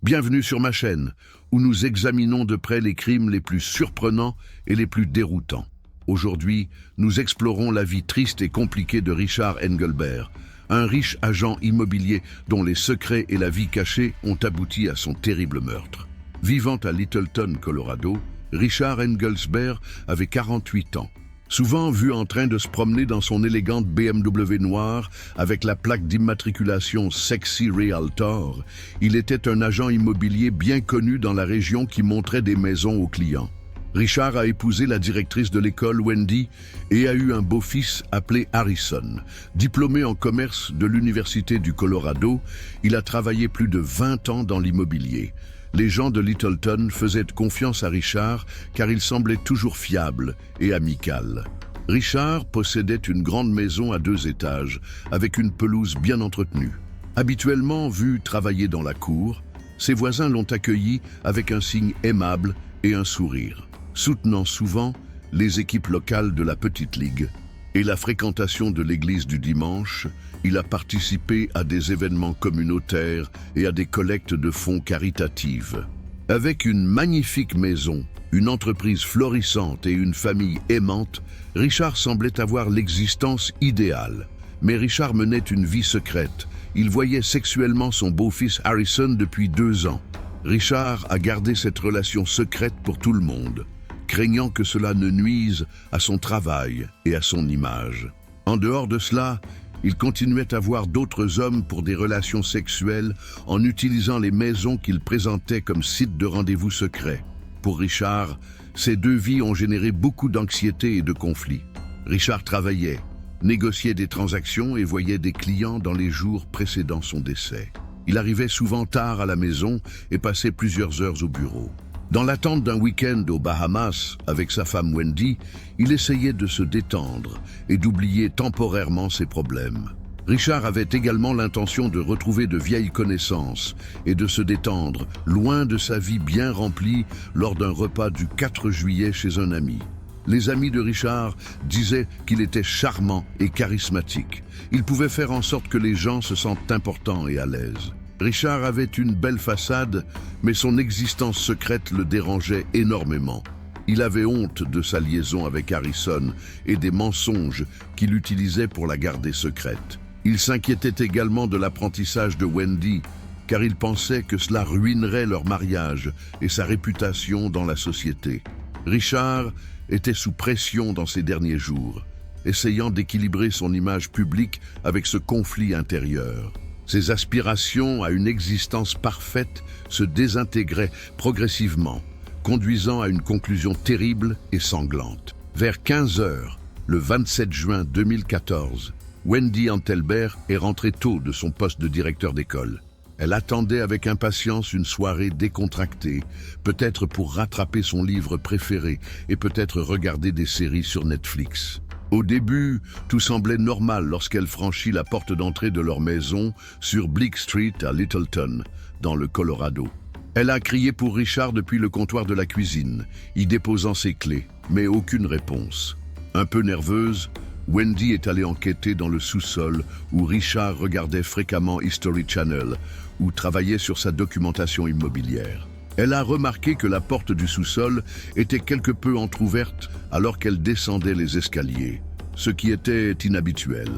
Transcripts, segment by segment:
Bienvenue sur ma chaîne, où nous examinons de près les crimes les plus surprenants et les plus déroutants. Aujourd'hui, nous explorons la vie triste et compliquée de Richard Engelbert, un riche agent immobilier dont les secrets et la vie cachée ont abouti à son terrible meurtre. Vivant à Littleton, Colorado, Richard Engelbert avait 48 ans. Souvent vu en train de se promener dans son élégante BMW noire avec la plaque d'immatriculation Sexy Realtor, il était un agent immobilier bien connu dans la région qui montrait des maisons aux clients. Richard a épousé la directrice de l'école Wendy et a eu un beau-fils appelé Harrison. Diplômé en commerce de l'Université du Colorado, il a travaillé plus de 20 ans dans l'immobilier. Les gens de Littleton faisaient confiance à Richard car il semblait toujours fiable et amical. Richard possédait une grande maison à 2 étages avec une pelouse bien entretenue. Habituellement vu travailler dans la cour, ses voisins l'ont accueilli avec un signe aimable et un sourire. Soutenant souvent les équipes locales de la Petite Ligue et la fréquentation de l'église du dimanche, il a participé à des événements communautaires et à des collectes de fonds caritatives. Avec une magnifique maison, une entreprise florissante et une famille aimante, Richard semblait avoir l'existence idéale. Mais Richard menait une vie secrète. Il voyait sexuellement son beau-fils Harrison depuis 2 ans. Richard a gardé cette relation secrète pour tout le monde, craignant que cela ne nuise à son travail et à son image. En dehors de cela, il continuait à voir d'autres hommes pour des relations sexuelles en utilisant les maisons qu'il présentait comme sites de rendez-vous secrets. Pour Richard, ces 2 vies ont généré beaucoup d'anxiété et de conflits. Richard travaillait, négociait des transactions et voyait des clients dans les jours précédant son décès. Il arrivait souvent tard à la maison et passait plusieurs heures au bureau. Dans l'attente d'un week-end aux Bahamas avec sa femme Wendy, il essayait de se détendre et d'oublier temporairement ses problèmes. Richard avait également l'intention de retrouver de vieilles connaissances et de se détendre, loin de sa vie bien remplie, lors d'un repas du 4 juillet chez un ami. Les amis de Richard disaient qu'il était charmant et charismatique. Il pouvait faire en sorte que les gens se sentent importants et à l'aise. Richard avait une belle façade, mais son existence secrète le dérangeait énormément. Il avait honte de sa liaison avec Harrison et des mensonges qu'il utilisait pour la garder secrète. Il s'inquiétait également de l'apprentissage de Wendy, car il pensait que cela ruinerait leur mariage et sa réputation dans la société. Richard était sous pression dans ces derniers jours, essayant d'équilibrer son image publique avec ce conflit intérieur. Ses aspirations à une existence parfaite se désintégraient progressivement, conduisant à une conclusion terrible et sanglante. Vers 15 heures, le 27 juin 2014, Wendy Engelbert est rentrée tôt de son poste de directeur d'école. Elle attendait avec impatience une soirée décontractée, peut-être pour rattraper son livre préféré et peut-être regarder des séries sur Netflix. Au début, tout semblait normal lorsqu'elle franchit la porte d'entrée de leur maison sur Bleak Street à Littleton, dans le Colorado. Elle a crié pour Richard depuis le comptoir de la cuisine, y déposant ses clés, mais aucune réponse. Un peu nerveuse, Wendy est allée enquêter dans le sous-sol où Richard regardait fréquemment History Channel ou travaillait sur sa documentation immobilière. Elle a remarqué que la porte du sous-sol était quelque peu entr'ouverte alors qu'elle descendait les escaliers, ce qui était inhabituel.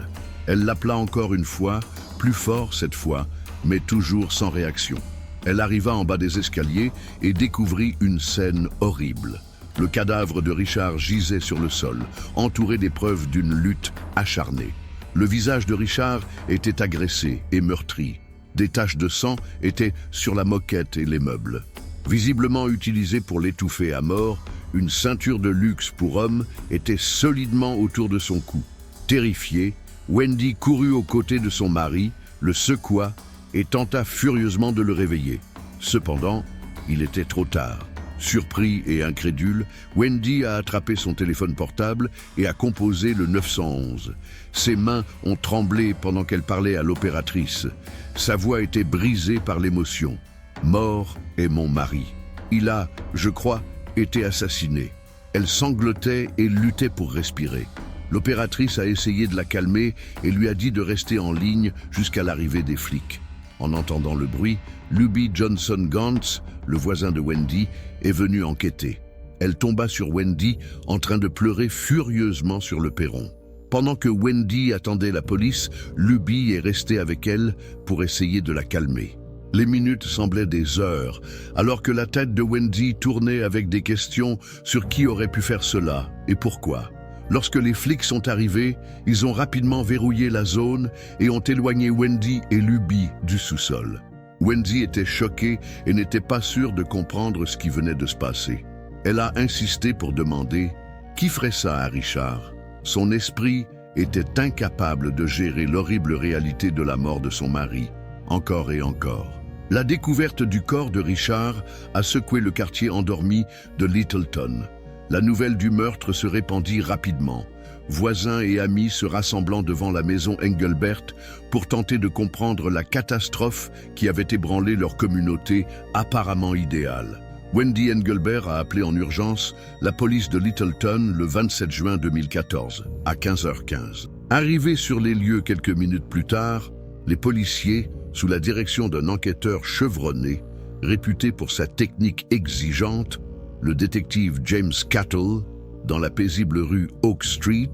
Elle l'appela encore une fois, plus fort cette fois, mais toujours sans réaction. Elle arriva en bas des escaliers et découvrit une scène horrible. Le cadavre de Richard gisait sur le sol, entouré des preuves d'une lutte acharnée. Le visage de Richard était agressé et meurtri. Des taches de sang étaient sur la moquette et les meubles. Visiblement utilisée pour l'étouffer à mort, une ceinture de luxe pour homme était solidement autour de son cou. Terrifiée, Wendy courut aux côtés de son mari, le secoua et tenta furieusement de le réveiller. Cependant, il était trop tard. Surpris et incrédule, Wendy a attrapé son téléphone portable et a composé le 911. Ses mains ont tremblé pendant qu'elle parlait à l'opératrice. Sa voix était brisée par l'émotion. « Mort est mon mari. Il a, je crois, été assassiné. » Elle sanglotait et luttait pour respirer. L'opératrice a essayé de la calmer et lui a dit de rester en ligne jusqu'à l'arrivée des flics. En entendant le bruit, Lubie Johnson Gantz, le voisin de Wendy, est venu enquêter. Elle tomba sur Wendy en train de pleurer furieusement sur le perron. Pendant que Wendy attendait la police, Lubie est resté avec elle pour essayer de la calmer. Les minutes semblaient des heures, alors que la tête de Wendy tournait avec des questions sur qui aurait pu faire cela et pourquoi. Lorsque les flics sont arrivés, ils ont rapidement verrouillé la zone et ont éloigné Wendy et Lubie du sous-sol. Wendy était choquée et n'était pas sûre de comprendre ce qui venait de se passer. Elle a insisté pour demander « Qui ferait ça à Richard ?» Son esprit était incapable de gérer l'horrible réalité de la mort de son mari, encore et encore. La découverte du corps de Richard a secoué le quartier endormi de Littleton. La nouvelle du meurtre se répandit rapidement, voisins et amis se rassemblant devant la maison Engelbert pour tenter de comprendre la catastrophe qui avait ébranlé leur communauté apparemment idéale. Wendy Engelbert a appelé en urgence la police de Littleton le 27 juin 2014, à 15h15. Arrivés sur les lieux quelques minutes plus tard, les policiers, sous la direction d'un enquêteur chevronné, réputé pour sa technique exigeante, le détective James Cattle, dans la paisible rue Oak Street,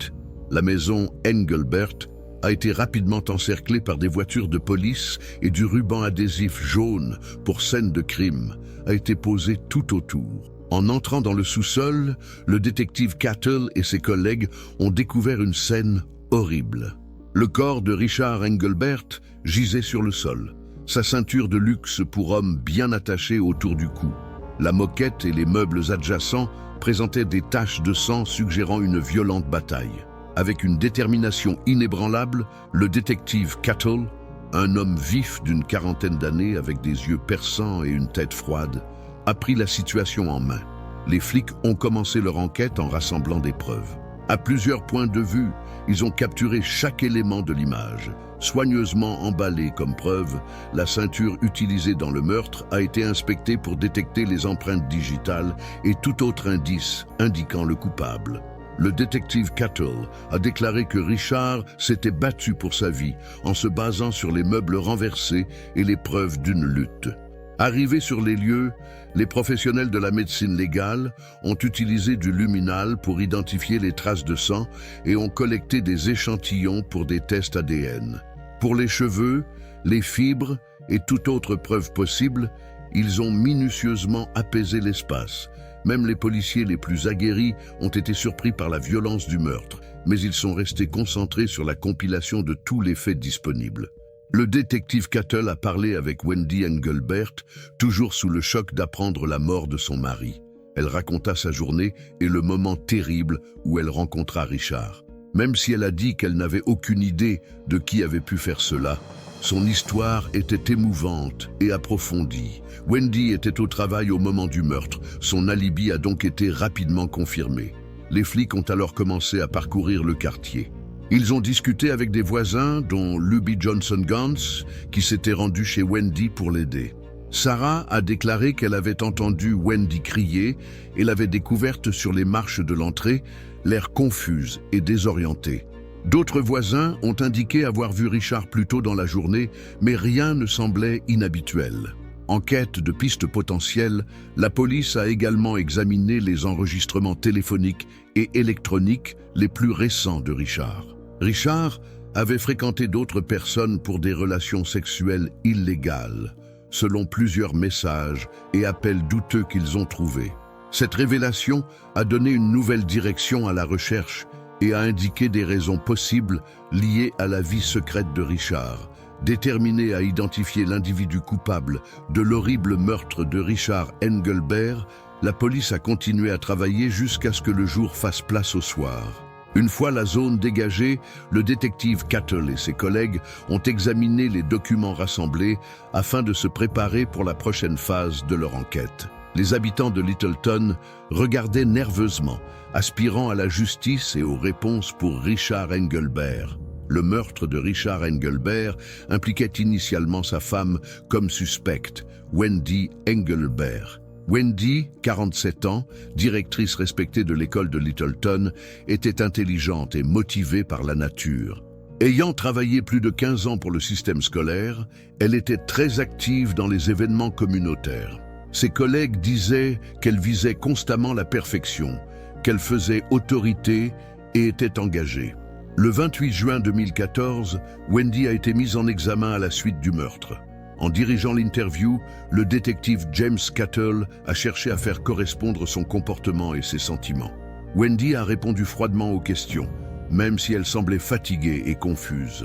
la maison Engelbert a été rapidement encerclée par des voitures de police et du ruban adhésif jaune pour scène de crime a été posé tout autour. En entrant dans le sous-sol, le détective Cattle et ses collègues ont découvert une scène horrible. Le corps de Richard Engelbert gisait sur le sol, sa ceinture de luxe pour homme bien attachée autour du cou. La moquette et les meubles adjacents présentaient des taches de sang suggérant une violente bataille. Avec une détermination inébranlable, le détective Cattle, un homme vif d'une quarantaine d'années avec des yeux perçants et une tête froide, a pris la situation en main. Les flics ont commencé leur enquête en rassemblant des preuves. À plusieurs points de vue, ils ont capturé chaque élément de l'image. Soigneusement emballée comme preuve, la ceinture utilisée dans le meurtre a été inspectée pour détecter les empreintes digitales et tout autre indice indiquant le coupable. Le détective Cattle a déclaré que Richard s'était battu pour sa vie en se basant sur les meubles renversés et les preuves d'une lutte. Arrivés sur les lieux, les professionnels de la médecine légale ont utilisé du luminal pour identifier les traces de sang et ont collecté des échantillons pour des tests ADN. Pour les cheveux, les fibres et toute autre preuve possible, ils ont minutieusement apaisé l'espace. Même les policiers les plus aguerris ont été surpris par la violence du meurtre, mais ils sont restés concentrés sur la compilation de tous les faits disponibles. Le détective Cattle a parlé avec Wendy Engelbert, toujours sous le choc d'apprendre la mort de son mari. Elle raconta sa journée et le moment terrible où elle rencontra Richard. Même si elle a dit qu'elle n'avait aucune idée de qui avait pu faire cela, son histoire était émouvante et approfondie. Wendy était au travail au moment du meurtre. Son alibi a donc été rapidement confirmé. Les flics ont alors commencé à parcourir le quartier. Ils ont discuté avec des voisins, dont Lubie Johnson Gantz, qui s'était rendue chez Wendy pour l'aider. Sarah a déclaré qu'elle avait entendu Wendy crier et l'avait découverte sur les marches de l'entrée, l'air confuse et désorientée. D'autres voisins ont indiqué avoir vu Richard plus tôt dans la journée, mais rien ne semblait inhabituel. En quête de pistes potentielles, la police a également examiné les enregistrements téléphoniques et électroniques les plus récents de Richard. Richard avait fréquenté d'autres personnes pour des relations sexuelles illégales, selon plusieurs messages et appels douteux qu'ils ont trouvés. Cette révélation a donné une nouvelle direction à la recherche et a indiqué des raisons possibles liées à la vie secrète de Richard. Déterminée à identifier l'individu coupable de l'horrible meurtre de Richard Engelbert, la police a continué à travailler jusqu'à ce que le jour fasse place au soir. Une fois la zone dégagée, le détective Cattle et ses collègues ont examiné les documents rassemblés afin de se préparer pour la prochaine phase de leur enquête. Les habitants de Littleton regardaient nerveusement, aspirant à la justice et aux réponses pour Richard Engelbert. Le meurtre de Richard Engelbert impliquait initialement sa femme comme suspecte, Wendy Engelbert. Wendy, 47 ans, directrice respectée de l'école de Littleton, était intelligente et motivée par la nature. Ayant travaillé plus de 15 ans pour le système scolaire, elle était très active dans les événements communautaires. Ses collègues disaient qu'elle visait constamment la perfection, qu'elle faisait autorité et était engagée. Le 28 juin 2014, Wendy a été mise en examen à la suite du meurtre. En dirigeant l'interview, le détective James Cattell a cherché à faire correspondre son comportement et ses sentiments. Wendy a répondu froidement aux questions, même si elle semblait fatiguée et confuse.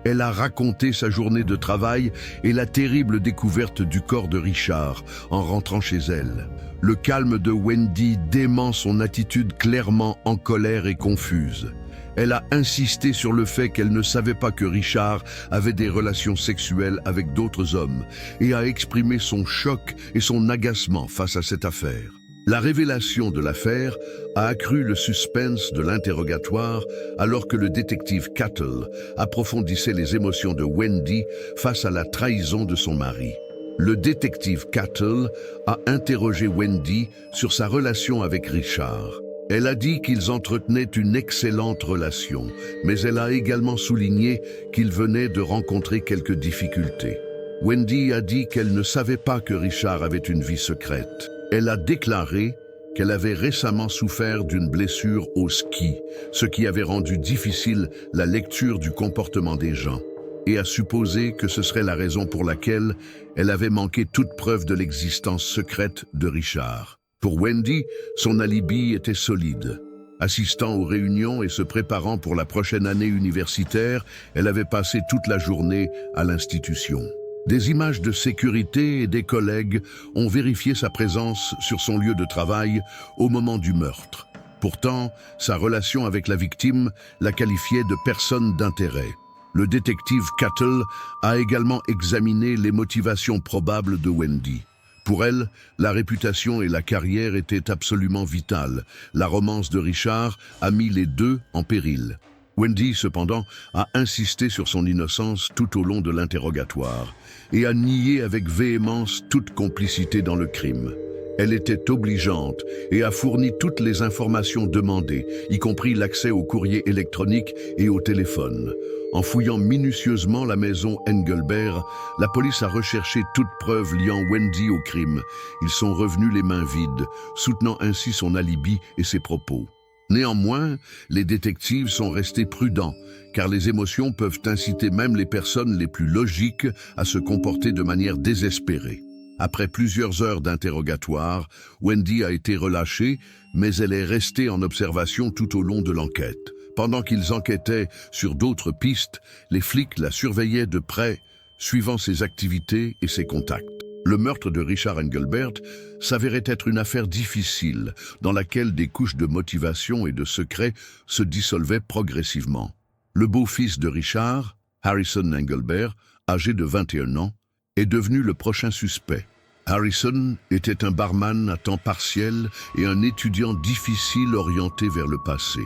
Elle a raconté sa journée de travail et la terrible découverte du corps de Richard en rentrant chez elle. Le calme de Wendy dément son attitude clairement en colère et confuse. Elle a insisté sur le fait qu'elle ne savait pas que Richard avait des relations sexuelles avec d'autres hommes et a exprimé son choc et son agacement face à cette affaire. La révélation de l'affaire a accru le suspense de l'interrogatoire alors que le détective Cattell approfondissait les émotions de Wendy face à la trahison de son mari. Le détective Cattell a interrogé Wendy sur sa relation avec Richard. Elle a dit qu'ils entretenaient une excellente relation, mais elle a également souligné qu'ils venaient de rencontrer quelques difficultés. Wendy a dit qu'elle ne savait pas que Richard avait une vie secrète. Elle a déclaré qu'elle avait récemment souffert d'une blessure au ski, ce qui avait rendu difficile la lecture du comportement des gens, et a supposé que ce serait la raison pour laquelle elle avait manqué toute preuve de l'existence secrète de Richard. Pour Wendy, son alibi était solide. Assistant aux réunions et se préparant pour la prochaine année universitaire, elle avait passé toute la journée à l'institution. Des images de sécurité et des collègues ont vérifié sa présence sur son lieu de travail au moment du meurtre. Pourtant, sa relation avec la victime la qualifiait de personne d'intérêt. Le détective Cattell a également examiné les motivations probables de Wendy. Pour elle, la réputation et la carrière étaient absolument vitales. La romance de Richard a mis les deux en péril. Wendy, cependant, a insisté sur son innocence tout au long de l'interrogatoire et a nié avec véhémence toute complicité dans le crime. Elle était obligeante et a fourni toutes les informations demandées, y compris l'accès au courrier électronique et au téléphone. En fouillant minutieusement la maison Engelbert, la police a recherché toute preuve liant Wendy au crime. Ils sont revenus les mains vides, soutenant ainsi son alibi et ses propos. Néanmoins, les détectives sont restés prudents, car les émotions peuvent inciter même les personnes les plus logiques à se comporter de manière désespérée. Après plusieurs heures d'interrogatoire, Wendy a été relâchée, mais elle est restée en observation tout au long de l'enquête. Pendant qu'ils enquêtaient sur d'autres pistes, les flics la surveillaient de près, suivant ses activités et ses contacts. Le meurtre de Richard Engelbert s'avérait être une affaire difficile, dans laquelle des couches de motivation et de secret se dissolvaient progressivement. Le beau-fils de Richard, Harrison Engelbert, âgé de 21 ans, est devenu le prochain suspect. Harrison était un barman à temps partiel et un étudiant difficile orienté vers le passé.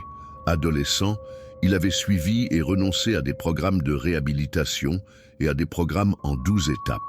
Adolescent, il avait suivi et renoncé à des programmes de réhabilitation et à des programmes en 12 étapes.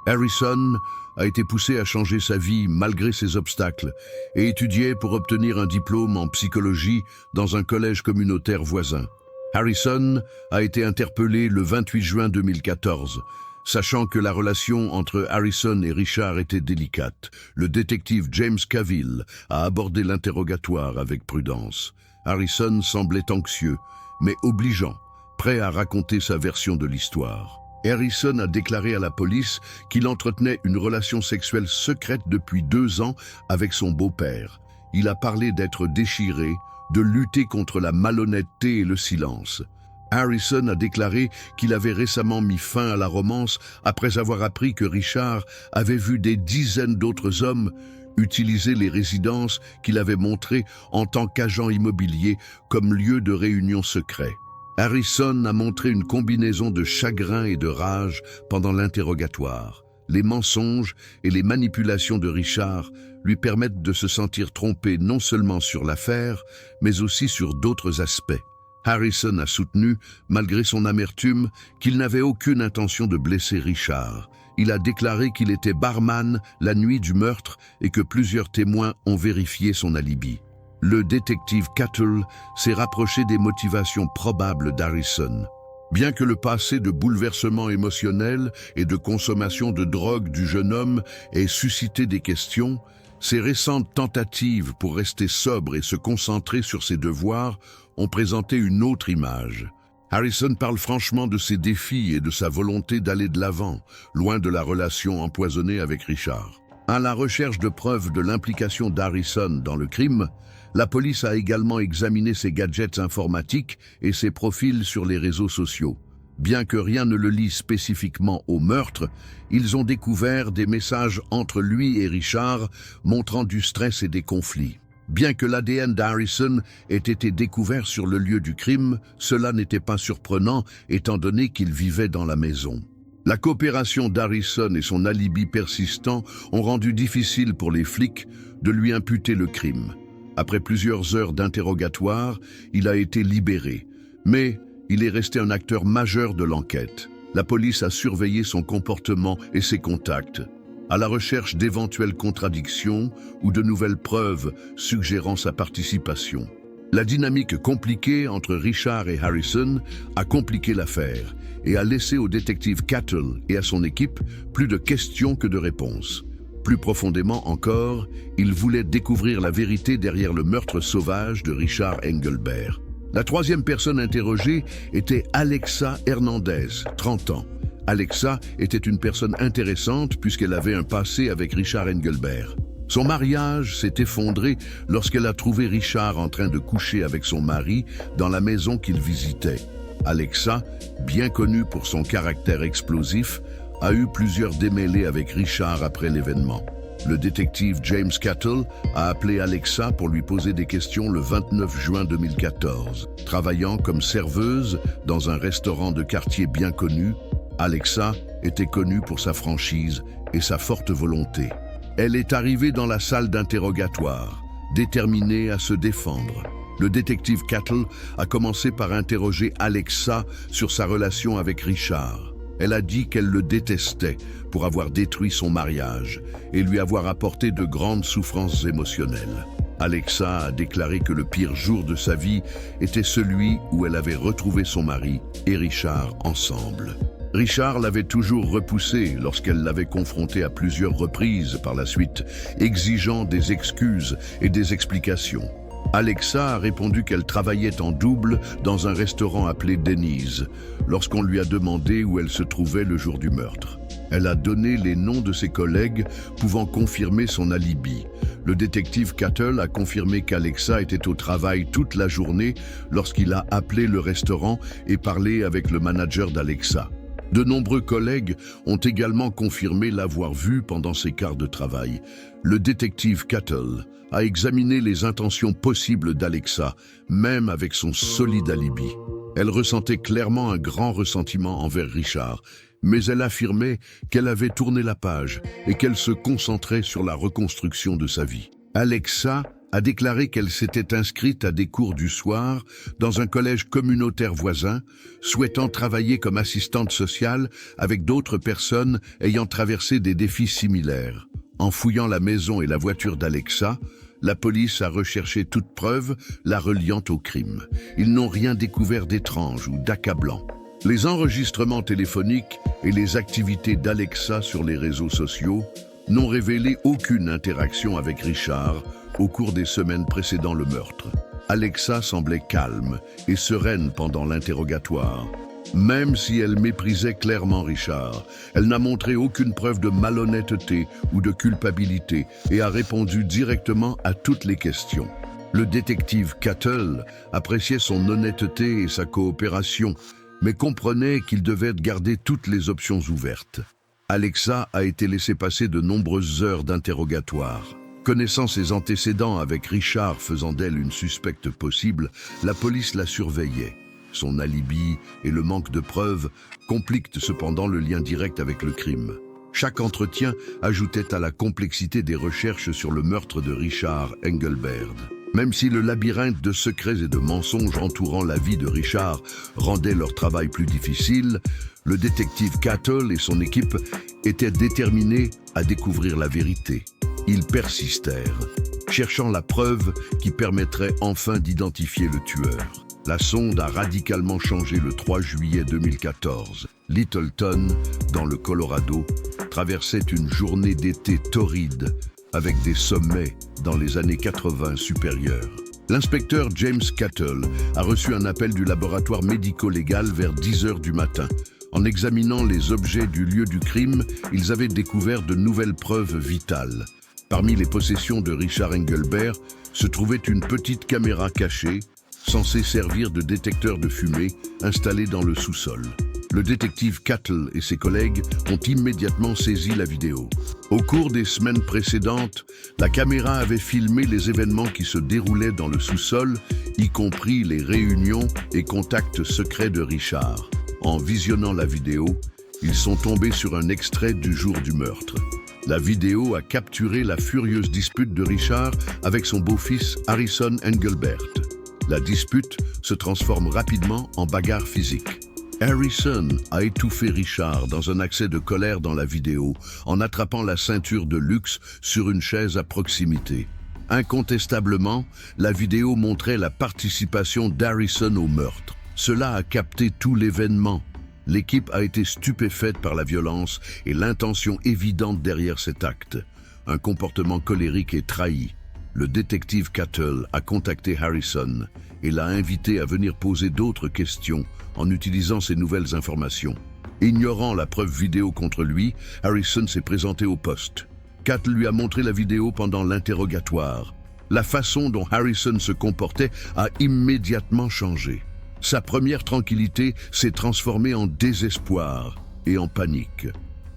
Harrison a été poussé à changer sa vie malgré ses obstacles et étudiait pour obtenir un diplôme en psychologie dans un collège communautaire voisin. Harrison a été interpellé le 28 juin 2014. Sachant que la relation entre Harrison et Richard était délicate, le détective James Cavill a abordé l'interrogatoire avec prudence. Harrison semblait anxieux, mais obligeant, prêt à raconter sa version de l'histoire. Harrison a déclaré à la police qu'il entretenait une relation sexuelle secrète depuis 2 ans avec son beau-père. Il a parlé d'être déchiré, de lutter contre la malhonnêteté et le silence. Harrison a déclaré qu'il avait récemment mis fin à la romance après avoir appris que Richard avait vu des dizaines d'autres hommes utiliser les résidences qu'il avait montrées en tant qu'agent immobilier comme lieu de réunion secret. Harrison a montré une combinaison de chagrin et de rage pendant l'interrogatoire. Les mensonges et les manipulations de Richard lui permettent de se sentir trompé non seulement sur l'affaire, mais aussi sur d'autres aspects. Harrison a soutenu, malgré son amertume, qu'il n'avait aucune intention de blesser Richard. Il a déclaré qu'il était barman la nuit du meurtre et que plusieurs témoins ont vérifié son alibi. Le détective Cattell s'est rapproché des motivations probables d'Harrison. Bien que le passé de bouleversement émotionnel et de consommation de drogue du jeune homme ait suscité des questions, ses récentes tentatives pour rester sobre et se concentrer sur ses devoirs ont présenté une autre image. Harrison parle franchement de ses défis et de sa volonté d'aller de l'avant, loin de la relation empoisonnée avec Richard. À la recherche de preuves de l'implication d'Harrison dans le crime, la police a également examiné ses gadgets informatiques et ses profils sur les réseaux sociaux. Bien que rien ne le lie spécifiquement au meurtre, ils ont découvert des messages entre lui et Richard montrant du stress et des conflits. Bien que l'ADN d'Harrison ait été découvert sur le lieu du crime, cela n'était pas surprenant étant donné qu'il vivait dans la maison. La coopération d'Harrison et son alibi persistant ont rendu difficile pour les flics de lui imputer le crime. Après plusieurs heures d'interrogatoire, il a été libéré, mais il est resté un acteur majeur de l'enquête. La police a surveillé son comportement et ses contacts, à la recherche d'éventuelles contradictions ou de nouvelles preuves suggérant sa participation. La dynamique compliquée entre Richard et Harrison a compliqué l'affaire et a laissé au détective Cattle et à son équipe plus de questions que de réponses. Plus profondément encore, il voulait découvrir la vérité derrière le meurtre sauvage de Richard Engelbert. La troisième personne interrogée était Alexa Hernandez, 30 ans. Alexa était une personne intéressante puisqu'elle avait un passé avec Richard Engelbert. Son mariage s'est effondré lorsqu'elle a trouvé Richard en train de coucher avec son mari dans la maison qu'il visitait. Alexa, bien connue pour son caractère explosif, a eu plusieurs démêlés avec Richard après l'événement. Le détective James Cattle a appelé Alexa pour lui poser des questions le 29 juin 2014. Travaillant comme serveuse dans un restaurant de quartier bien connu, Alexa était connue pour sa franchise et sa forte volonté. Elle est arrivée dans la salle d'interrogatoire, déterminée à se défendre. Le détective Cattle a commencé par interroger Alexa sur sa relation avec Richard. Elle a dit qu'elle le détestait pour avoir détruit son mariage et lui avoir apporté de grandes souffrances émotionnelles. Alexa a déclaré que le pire jour de sa vie était celui où elle avait retrouvé son mari et Richard ensemble. Richard l'avait toujours repoussée lorsqu'elle l'avait confronté à plusieurs reprises par la suite, exigeant des excuses et des explications. Alexa a répondu qu'elle travaillait en double dans un restaurant appelé Denny's, lorsqu'on lui a demandé où elle se trouvait le jour du meurtre. Elle a donné les noms de ses collègues pouvant confirmer son alibi. Le détective Cattle a confirmé qu'Alexa était au travail toute la journée lorsqu'il a appelé le restaurant et parlé avec le manager d'Alexa. De nombreux collègues ont également confirmé l'avoir vue pendant ses quarts de travail. Le détective Cattle a examiné les intentions possibles d'Alexa, même avec son solide alibi. Elle ressentait clairement un grand ressentiment envers Richard, mais elle affirmait qu'elle avait tourné la page et qu'elle se concentrait sur la reconstruction de sa vie. Alexa a déclaré qu'elle s'était inscrite à des cours du soir dans un collège communautaire voisin, souhaitant travailler comme assistante sociale avec d'autres personnes ayant traversé des défis similaires. En fouillant la maison et la voiture d'Alexa, la police a recherché toute preuve la reliant au crime. Ils n'ont rien découvert d'étrange ou d'accablant. Les enregistrements téléphoniques et les activités d'Alexa sur les réseaux sociaux n'ont révélé aucune interaction avec Richard au cours des semaines précédant le meurtre. Alexa semblait calme et sereine pendant l'interrogatoire. Même si elle méprisait clairement Richard, elle n'a montré aucune preuve de malhonnêteté ou de culpabilité et a répondu directement à toutes les questions. Le détective Cattle appréciait son honnêteté et sa coopération, mais comprenait qu'il devait garder toutes les options ouvertes. Alexa a été laissée passer de nombreuses heures d'interrogatoire. Connaissant ses antécédents avec Richard faisant d'elle une suspecte possible, la police la surveillait. Son alibi et le manque de preuves compliquent cependant le lien direct avec le crime. Chaque entretien ajoutait à la complexité des recherches sur le meurtre de Richard Engelbert. Même si le labyrinthe de secrets et de mensonges entourant la vie de Richard rendait leur travail plus difficile, le détective Cattle et son équipe étaient déterminés à découvrir la vérité. Ils persistèrent, cherchant la preuve qui permettrait enfin d'identifier le tueur. La sonde a radicalement changé le 3 juillet 2014. Littleton, dans le Colorado, traversait une journée d'été torride avec des sommets dans les années 80 supérieurs. L'inspecteur James Cattle a reçu un appel du laboratoire médico-légal vers 10 heures du matin. En examinant les objets du lieu du crime, ils avaient découvert de nouvelles preuves vitales. Parmi les possessions de Richard Engelbert se trouvait une petite caméra cachée, censée servir de détecteur de fumée, installée dans le sous-sol. Le détective Cattle et ses collègues ont immédiatement saisi la vidéo. Au cours des semaines précédentes, la caméra avait filmé les événements qui se déroulaient dans le sous-sol, y compris les réunions et contacts secrets de Richard. En visionnant la vidéo, ils sont tombés sur un extrait du jour du meurtre. La vidéo a capturé la furieuse dispute de Richard avec son beau-fils Harrison Engelbert. La dispute se transforme rapidement en bagarre physique. Harrison a étouffé Richard dans un accès de colère dans la vidéo en attrapant la ceinture de luxe sur une chaise à proximité. Incontestablement, la vidéo montrait la participation d'Harrison au meurtre. Cela a capté tout l'événement. L'équipe a été stupéfaite par la violence et l'intention évidente derrière cet acte. Un comportement colérique et trahi. Le détective Cattle a contacté Harrison et l'a invité à venir poser d'autres questions en utilisant ces nouvelles informations. Ignorant la preuve vidéo contre lui, Harrison s'est présenté au poste. Cattle lui a montré la vidéo pendant l'interrogatoire. La façon dont Harrison se comportait a immédiatement changé. Sa première tranquillité s'est transformée en désespoir et en panique.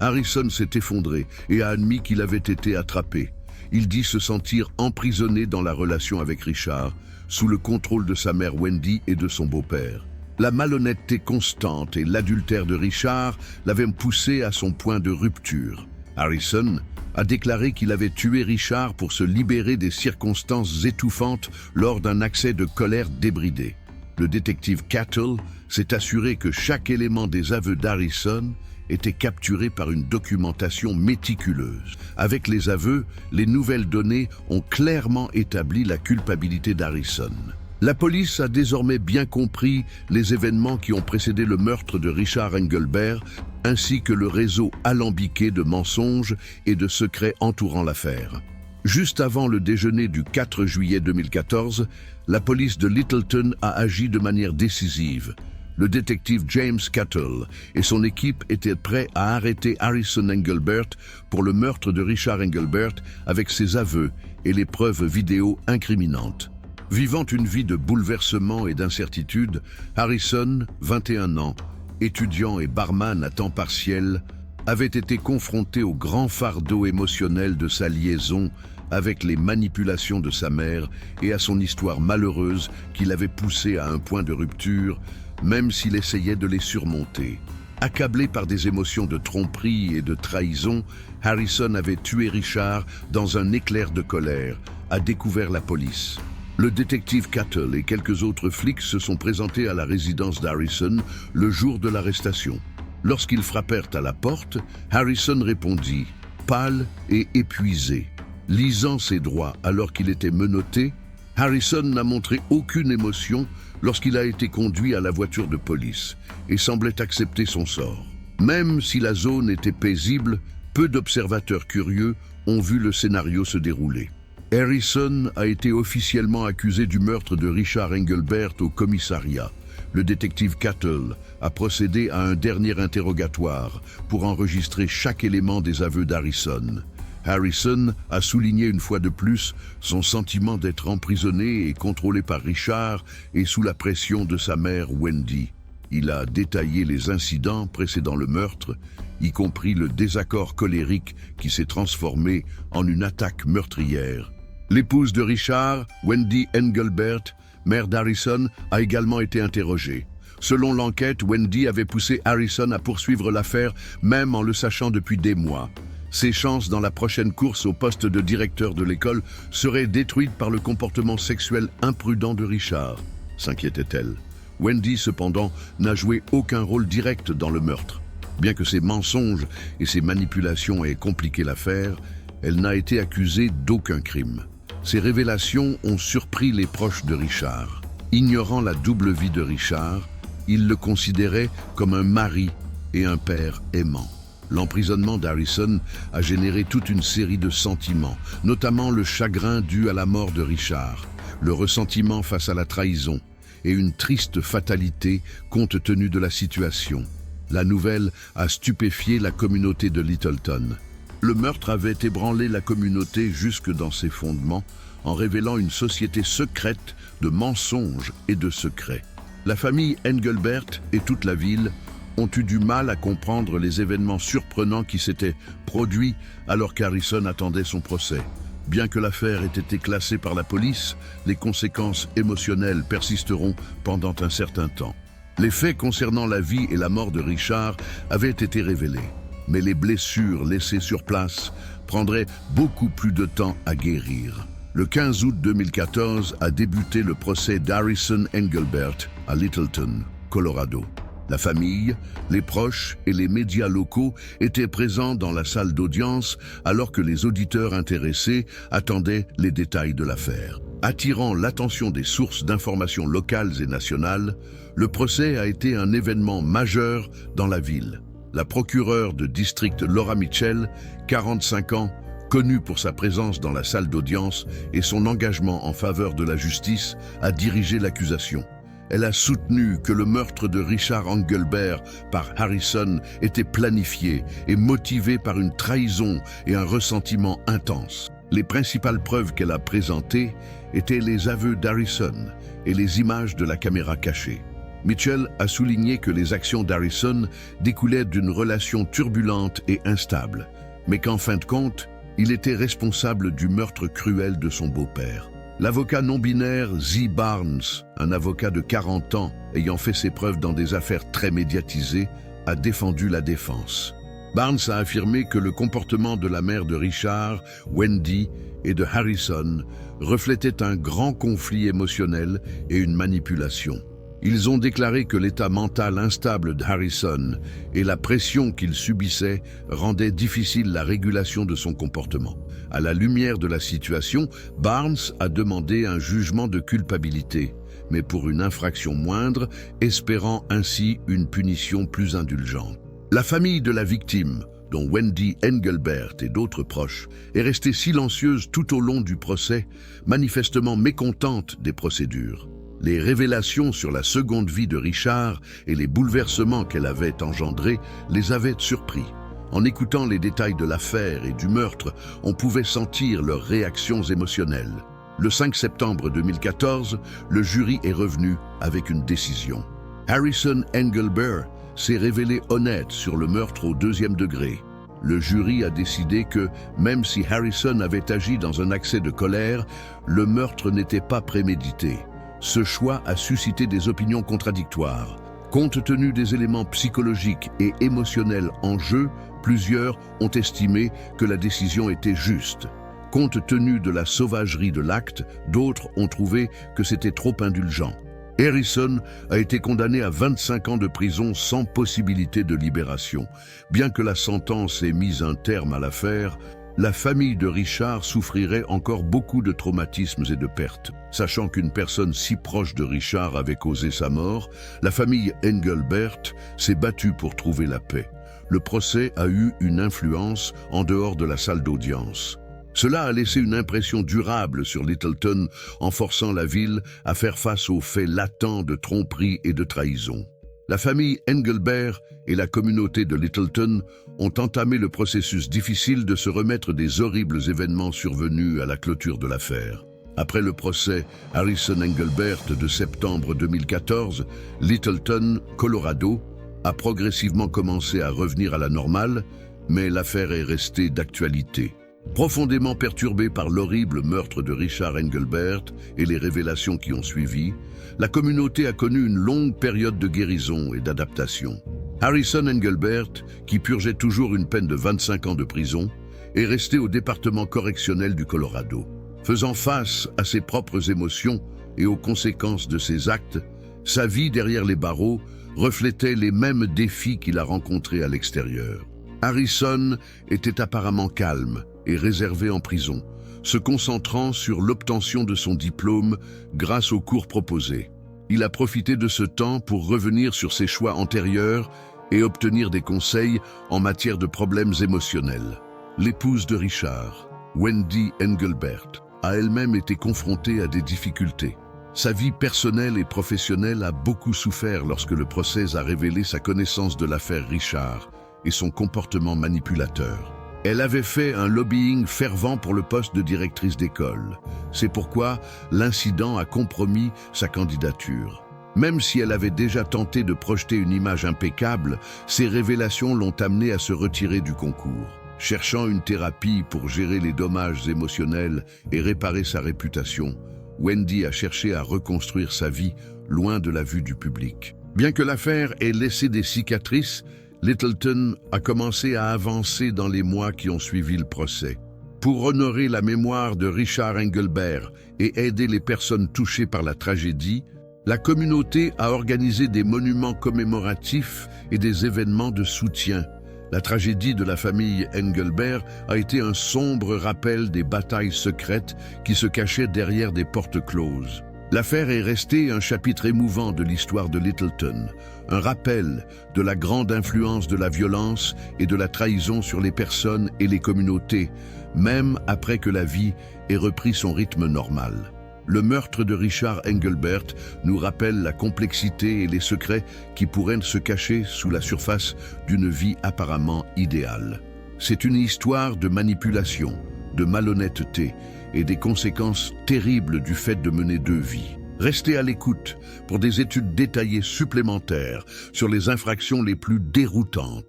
Harrison s'est effondré et a admis qu'il avait été attrapé. Il dit se sentir emprisonné dans la relation avec Richard, sous le contrôle de sa mère Wendy et de son beau-père. La malhonnêteté constante et l'adultère de Richard l'avaient poussé à son point de rupture. Harrison a déclaré qu'il avait tué Richard pour se libérer des circonstances étouffantes lors d'un accès de colère débridé. Le détective Cattle s'est assuré que chaque élément des aveux d'Harrison était capturé par une documentation méticuleuse. Avec les aveux, les nouvelles données ont clairement établi la culpabilité d'Harrison. La police a désormais bien compris les événements qui ont précédé le meurtre de Richard Engelbert, ainsi que le réseau alambiqué de mensonges et de secrets entourant l'affaire. Juste avant le déjeuner du 4 juillet 2014, la police de Littleton a agi de manière décisive. Le détective James Cattle et son équipe étaient prêts à arrêter Harrison Engelbert pour le meurtre de Richard Engelbert avec ses aveux et les preuves vidéo incriminantes. Vivant une vie de bouleversement et d'incertitude, Harrison, 21 ans, étudiant et barman à temps partiel, avait été confronté au grand fardeau émotionnel de sa liaison avec les manipulations de sa mère et à son histoire malheureuse qui l'avait poussé à un point de rupture, même s'il essayait de les surmonter. Accablé par des émotions de tromperie et de trahison, Harrison avait tué Richard dans un éclair de colère, a découvert la police. Le détective Cattle et quelques autres flics se sont présentés à la résidence d'Harrison le jour de l'arrestation. Lorsqu'ils frappèrent à la porte, Harrison répondit, pâle et épuisé. Lisant ses droits alors qu'il était menotté, Harrison n'a montré aucune émotion lorsqu'il a été conduit à la voiture de police et semblait accepter son sort. Même si la zone était paisible, peu d'observateurs curieux ont vu le scénario se dérouler. Harrison a été officiellement accusé du meurtre de Richard Engelbert au commissariat. Le détective Cattle a procédé à un dernier interrogatoire pour enregistrer chaque élément des aveux d'Harrison. Harrison a souligné une fois de plus son sentiment d'être emprisonné et contrôlé par Richard et sous la pression de sa mère Wendy. Il a détaillé les incidents précédant le meurtre, y compris le désaccord colérique qui s'est transformé en une attaque meurtrière. L'épouse de Richard, Wendy Engelbert, mère d'Harrison, a également été interrogée. Selon l'enquête, Wendy avait poussé Harrison à poursuivre l'affaire, même en le sachant depuis des mois. Ses chances dans la prochaine course au poste de directeur de l'école seraient détruites par le comportement sexuel imprudent de Richard, s'inquiétait-elle. Wendy, cependant, n'a joué aucun rôle direct dans le meurtre. Bien que ses mensonges et ses manipulations aient compliqué l'affaire, elle n'a été accusée d'aucun crime. Ces révélations ont surpris les proches de Richard. Ignorant la double vie de Richard, il le considérait comme un mari et un père aimant. L'emprisonnement d'Harrison a généré toute une série de sentiments, notamment le chagrin dû à la mort de Richard, le ressentiment face à la trahison et une triste fatalité compte tenu de la situation. La nouvelle a stupéfié la communauté de Littleton. Le meurtre avait ébranlé la communauté jusque dans ses fondements, en révélant une société secrète de mensonges et de secrets. La famille Engelbert et toute la ville ont eu du mal à comprendre les événements surprenants qui s'étaient produits alors qu'Harrison attendait son procès. Bien que l'affaire ait été classée par la police, les conséquences émotionnelles persisteront pendant un certain temps. Les faits concernant la vie et la mort de Richard avaient été révélés, mais les blessures laissées sur place prendraient beaucoup plus de temps à guérir. Le 15 août 2014 a débuté le procès d'Harrison Engelbert à Littleton, Colorado. La famille, les proches et les médias locaux étaient présents dans la salle d'audience alors que les auditeurs intéressés attendaient les détails de l'affaire. Attirant l'attention des sources d'information locales et nationales, le procès a été un événement majeur dans la ville. La procureure de district Laura Mitchell, 45 ans, connue pour sa présence dans la salle d'audience et son engagement en faveur de la justice, a dirigé l'accusation. Elle a soutenu que le meurtre de Richard Engelbert par Harrison était planifié et motivé par une trahison et un ressentiment intense. Les principales preuves qu'elle a présentées étaient les aveux d'Harrison et les images de la caméra cachée. Mitchell a souligné que les actions d'Harrison découlaient d'une relation turbulente et instable, mais qu'en fin de compte, il était responsable du meurtre cruel de son beau-père. L'avocat non-binaire Zee Barnes, un avocat de 40 ans ayant fait ses preuves dans des affaires très médiatisées, a défendu la défense. Barnes a affirmé que le comportement de la mère de Richard, Wendy, et de Harrison reflétait un grand conflit émotionnel et une manipulation. Ils ont déclaré que l'état mental instable de Harrison et la pression qu'il subissait rendaient difficile la régulation de son comportement. À la lumière de la situation, Barnes a demandé un jugement de culpabilité, mais pour une infraction moindre, espérant ainsi une punition plus indulgente. La famille de la victime, dont Wendy Engelbert et d'autres proches, est restée silencieuse tout au long du procès, manifestement mécontente des procédures. Les révélations sur la seconde vie de Richard et les bouleversements qu'elle avait engendrés les avaient surpris. En écoutant les détails de l'affaire et du meurtre, on pouvait sentir leurs réactions émotionnelles. Le 5 septembre 2014, le jury est revenu avec une décision. Harrison Engelbert s'est révélé honnête sur le meurtre au 2e degré. Le jury a décidé que, même si Harrison avait agi dans un accès de colère, le meurtre n'était pas prémédité. Ce choix a suscité des opinions contradictoires. Compte tenu des éléments psychologiques et émotionnels en jeu, plusieurs ont estimé que la décision était juste. Compte tenu de la sauvagerie de l'acte, d'autres ont trouvé que c'était trop indulgent. Harrison a été condamné à 25 ans de prison sans possibilité de libération. Bien que la sentence ait mis un terme à l'affaire, la famille de Richard souffrirait encore beaucoup de traumatismes et de pertes. Sachant qu'une personne si proche de Richard avait causé sa mort, la famille Engelbert s'est battue pour trouver la paix. Le procès a eu une influence en dehors de la salle d'audience. Cela a laissé une impression durable sur Littleton en forçant la ville à faire face aux faits latents de tromperie et de trahison. La famille Engelbert et la communauté de Littleton ont entamé le processus difficile de se remettre des horribles événements survenus à la clôture de l'affaire. Après le procès Harrison Engelbert de septembre 2014, Littleton, Colorado, a progressivement commencé à revenir à la normale, mais l'affaire est restée d'actualité. Profondément perturbée par l'horrible meurtre de Richard Engelbert et les révélations qui ont suivi, la communauté a connu une longue période de guérison et d'adaptation. Harrison Engelbert, qui purgeait toujours une peine de 25 ans de prison, est resté au département correctionnel du Colorado. Faisant face à ses propres émotions et aux conséquences de ses actes, sa vie derrière les barreaux reflétait les mêmes défis qu'il a rencontrés à l'extérieur. Harrison était apparemment calme et réservé en prison, se concentrant sur l'obtention de son diplôme grâce aux cours proposés. Il a profité de ce temps pour revenir sur ses choix antérieurs et obtenir des conseils en matière de problèmes émotionnels. L'épouse de Richard, Wendy Engelbert, a elle-même été confrontée à des difficultés. Sa vie personnelle et professionnelle a beaucoup souffert lorsque le procès a révélé sa connaissance de l'affaire Richard et son comportement manipulateur. Elle avait fait un lobbying fervent pour le poste de directrice d'école. C'est pourquoi l'incident a compromis sa candidature. Même si elle avait déjà tenté de projeter une image impeccable, ces révélations l'ont amenée à se retirer du concours. Cherchant une thérapie pour gérer les dommages émotionnels et réparer sa réputation, Wendy a cherché à reconstruire sa vie loin de la vue du public. Bien que l'affaire ait laissé des cicatrices, Littleton a commencé à avancer dans les mois qui ont suivi le procès. Pour honorer la mémoire de Richard Engelbert et aider les personnes touchées par la tragédie, la communauté a organisé des monuments commémoratifs et des événements de soutien. La tragédie de la famille Engelbert a été un sombre rappel des batailles secrètes qui se cachaient derrière des portes closes. L'affaire est restée un chapitre émouvant de l'histoire de Littleton, un rappel de la grande influence de la violence et de la trahison sur les personnes et les communautés, même après que la vie ait repris son rythme normal. Le meurtre de Richard Engelbert nous rappelle la complexité et les secrets qui pourraient se cacher sous la surface d'une vie apparemment idéale. C'est une histoire de manipulation, de malhonnêteté et des conséquences terribles du fait de mener deux vies. Restez à l'écoute pour des études détaillées supplémentaires sur les infractions les plus déroutantes.